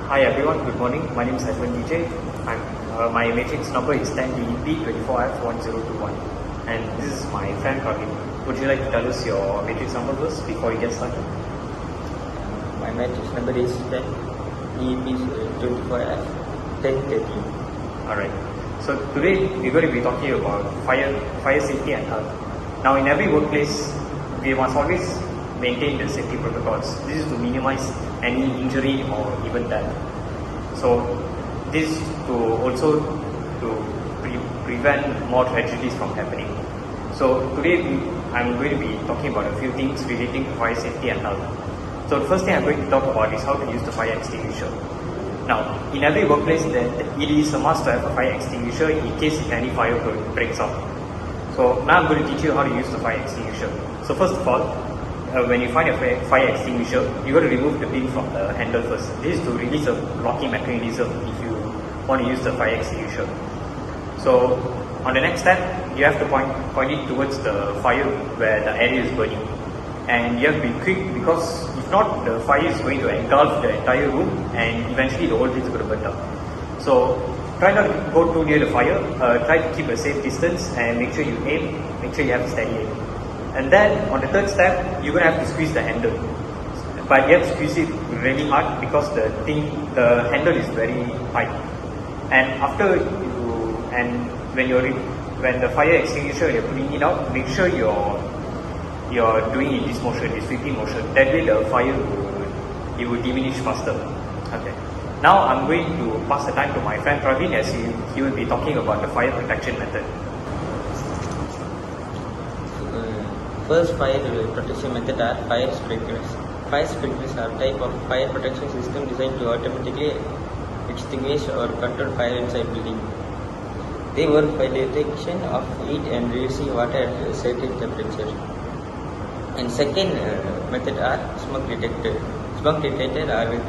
Hi everyone, good morning. My name is Edmund DJ. My matrix number is 10DEP24F1021 and this is my friend Pravveen. Would you like to tell us your matrix number first before you get started? My matrix number is 10DEP24F1013. Alright. So today we're going to be talking about fire safety and health. Now in every workplace, we must always maintain the safety protocols. This is to minimize any injury or even death. So this is to prevent more tragedies from happening. So today I'm going to be talking about a few things relating to fire safety and health. So the first thing I'm going to talk about is how to use the fire extinguisher. Now, in every workplace, it is a must to have a fire extinguisher in case if any fire breaks out. So now I'm going to teach you how to use the fire extinguisher. So first of all, when you find a fire extinguisher, you got to remove the pin from the handle first. This is to release a locking mechanism if you want to use the fire extinguisher. So on the next step, you have to point it towards the fire where the area is burning. And you have to be quick because if not, the fire is going to engulf the entire room and eventually the whole thing is going to burn down. So try not to go too near the fire, try to keep a safe distance and make sure you aim, make sure you have a steady aim. And then on the third step, you're going to have to squeeze the handle. But you have to squeeze it really hard because the handle is very tight. And when the fire extinguisher you're putting it out, make sure you're doing it this motion, this sweeping motion. That way the fire will diminish faster. Okay. Now I'm going to pass the time to my friend Pravveen as he will be talking about the fire protection method. First fire protection method are fire sprinklers. Fire sprinklers are a type of fire protection system designed to automatically extinguish or control fire inside building. They work by detection of heat and releasing water at a certain temperature. And second method are smoke detector. Smoke detector are a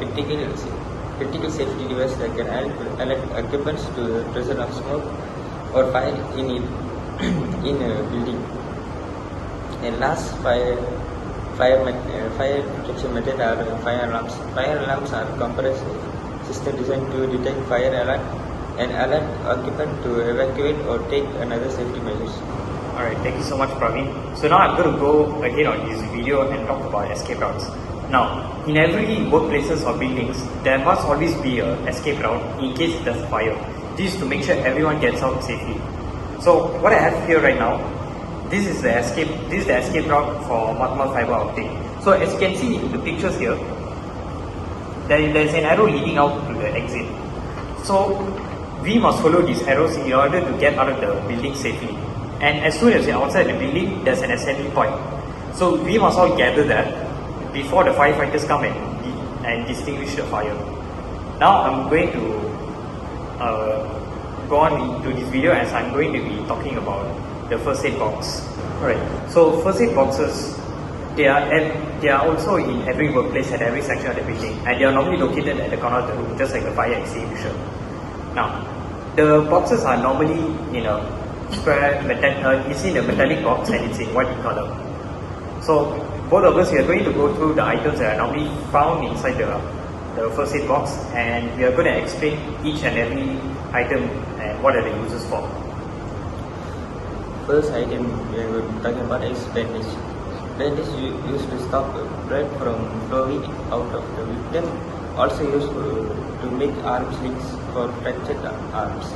critical safety device that can alert occupants to the presence of smoke or fire in a building. And last fire protection method are fire alarms. Fire alarms are compressed system designed to detect fire alert and alert occupant to evacuate or take another safety measures. Alright, thank you so much Pravveen. So now I'm going to go again on this video and talk about escape routes. Now, in every workplaces or buildings, there must always be an escape route in case there's a fire. This is to make sure everyone gets out safely. So what I have here right now, this is the escape route for Matma fiber optic. So as you can see in the pictures here, there is an arrow leading out to the exit. So we must follow these arrows in order to get out of the building safely. And as soon as you're outside the building, there's an assembly point. So we must all gather there before the firefighters come and extinguish the fire. Now I'm going to go on into this video as I'm going to be talking about the first aid box. Alright, so first aid boxes, they are also in every workplace at every section of the building, and they are normally located at the corner of the room, just like a fire extinguisher. Now, the boxes are normally in a square, it's in a metallic box and it's in white in color. So both of us, we are going to go through the items that are normally found inside the first aid box, and we are going to explain each and every item and what are the uses for. First item we are talking about is bandage. Bandage used to stop blood from flowing out of the victim. Also used to make arm slings for fractured arms.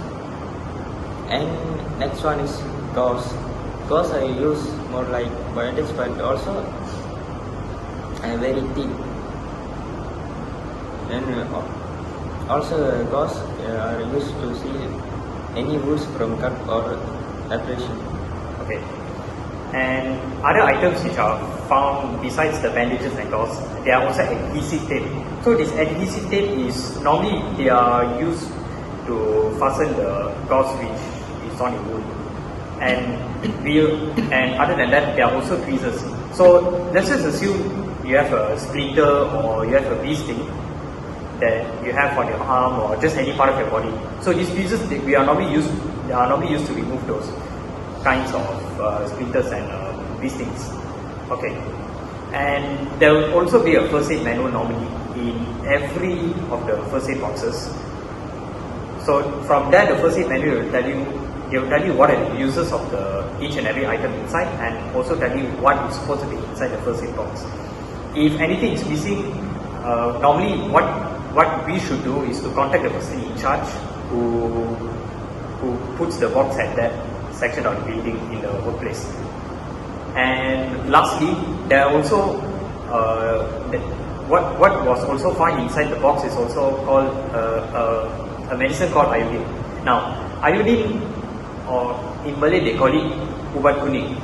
And next one is gauze. Gauze are used more like bandage, but also very thin. And also gauze are used to seal any wounds from cut or abrasion. Okay. And other items which are found besides the bandages and gauze, they are also adhesive tape. So this adhesive tape is normally they are used to fasten the gauze which is on your wound. And other than that, there are also tweezers. So let's just assume you have a splinter or you have a bee sting that you have on your arm or just any part of your body. So these tweezers they are normally used to remove those kinds of splinters and bee stings. Okay. And there will also be a first aid manual normally in every of the first aid boxes. So from there, the first aid manual will tell you, they will tell you what are the uses of each and every item inside, and also tell you what is supposed to be inside the first aid box. If anything is missing, normally what we should do is to contact the person in charge who puts the box at that section of the building in the workplace. And lastly, there are also what was also found inside the box is also called a medicine called iodine. Now, iodine, or in Malay they call it ubat kuning.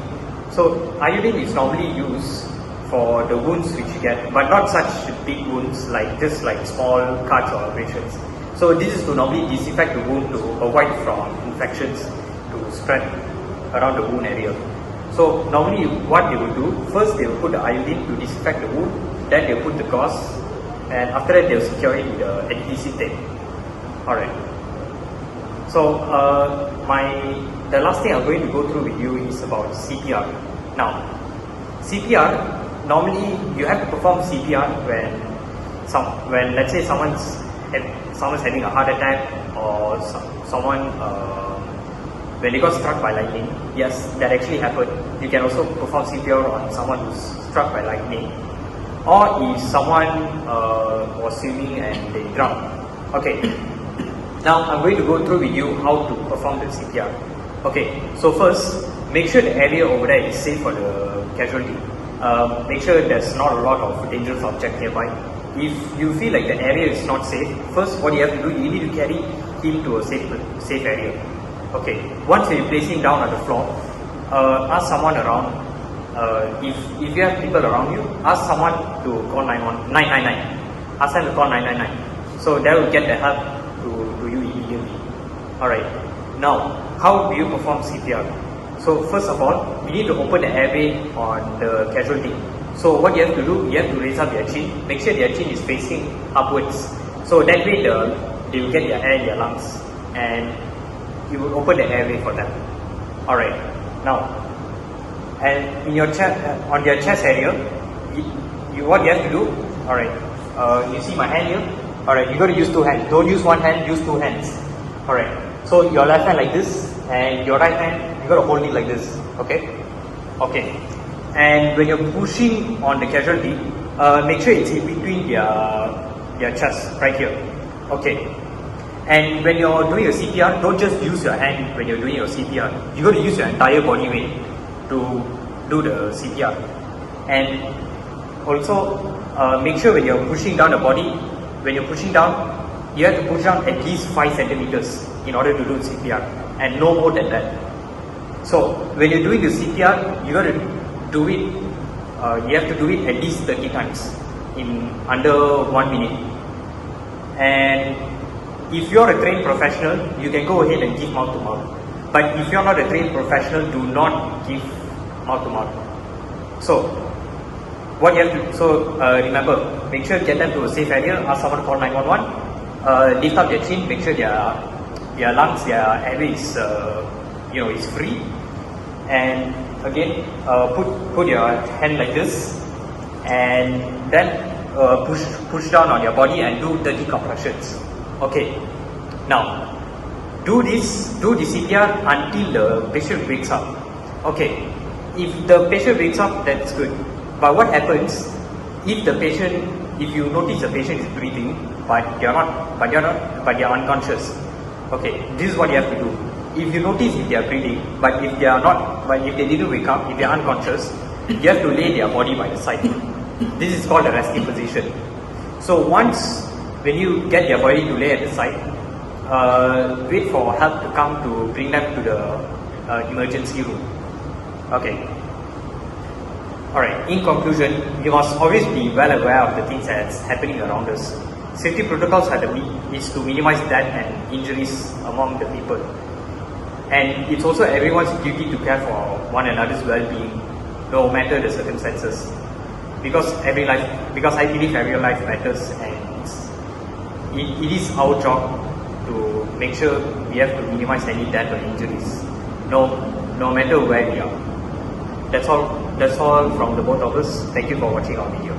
So iodine is normally used for the wounds which you get, but not such big wounds, like just like small cuts or abrasions. So this is to normally disinfect the wound to avoid from infections to spread around the wound area. So normally what they will do, first they will put the iodine to disinfect the wound, then they will put the gauze, and after that they will secure it with the adhesive tape. Alright. So the last thing I'm going to go through with you is about CPR. Now, CPR, normally you have to perform CPR when let's say someone's having a heart attack, or someone when they got struck by lightning. Yes, that actually happened. You can also perform CPR on someone who's struck by lightning, or if someone was swimming and they drowned. Okay, now I'm going to go through with you how to perform the CPR. Okay, so first, make sure the area over there is safe for the casualty. Make sure there's not a lot of dangerous object nearby. If you feel like the area is not safe, first what you have to do, you need to carry him to a safe area. Okay, once you place him down on the floor, ask someone around. If you have people around you, ask someone to call 999. Ask them to call 999. So that will get the help to you immediately. Alright, now how do you perform CPR? So first of all, you need to open the airway on the casualty. So what you have to do, you have to raise up their chin. Make sure their chin is facing upwards. So that way they will get their air in their lungs, and you will open the airway for them. Alright, now, and in your chest, on their chest area, what you have to do, alright, you see my hand here? Alright, you got to use two hands. Don't use one hand, use two hands. Alright, so your left hand like this, and your right hand, you got to hold it like this. Okay? Okay. And when you're pushing on the casualty, make sure it's in between their chest, right here. Okay. And when you're doing your CPR, don't just use your hand when you're doing your CPR. You got to use your entire body weight to do the CPR. And also, make sure when you're pushing down the body, when you're pushing down, you have to push down at least 5 centimeters in order to do CPR, and no more than that. So when you're doing the CPR, you got to do it. You have to do it at least 30 times in under 1 minute. And if you're a trained professional, you can go ahead and give mouth to mouth. But if you're not a trained professional, do not give mouth to mouth. So what you have to, remember, make sure you get them to a safe area. Ask someone to call 911. Lift up their chin. Make sure their lungs, their airway is is free. And again, put your hand like this, and then push down on your body and do 30 compressions. Okay. Now, do the CPR until the patient wakes up. Okay. If the patient wakes up, that's good. But what happens if you notice the patient is breathing, but you're unconscious? Okay. This is what you have to do. If you notice if they are breathing, but if they didn't wake up, if they are unconscious, you have to lay their body by the side. This is called the resting position. So when you get their body to lay at the side, wait for help to come to bring them to the emergency room. Okay. Alright, in conclusion, you must always be well aware of the things that's happening around us. Safety protocols is to minimize death and injuries among the people. And it's also everyone's duty to care for one another's well-being, no matter the circumstances. Because I believe every life matters, and it is our job to make sure we have to minimize any death or injuries, no matter where we are. That's all from the both of us. Thank you for watching our video.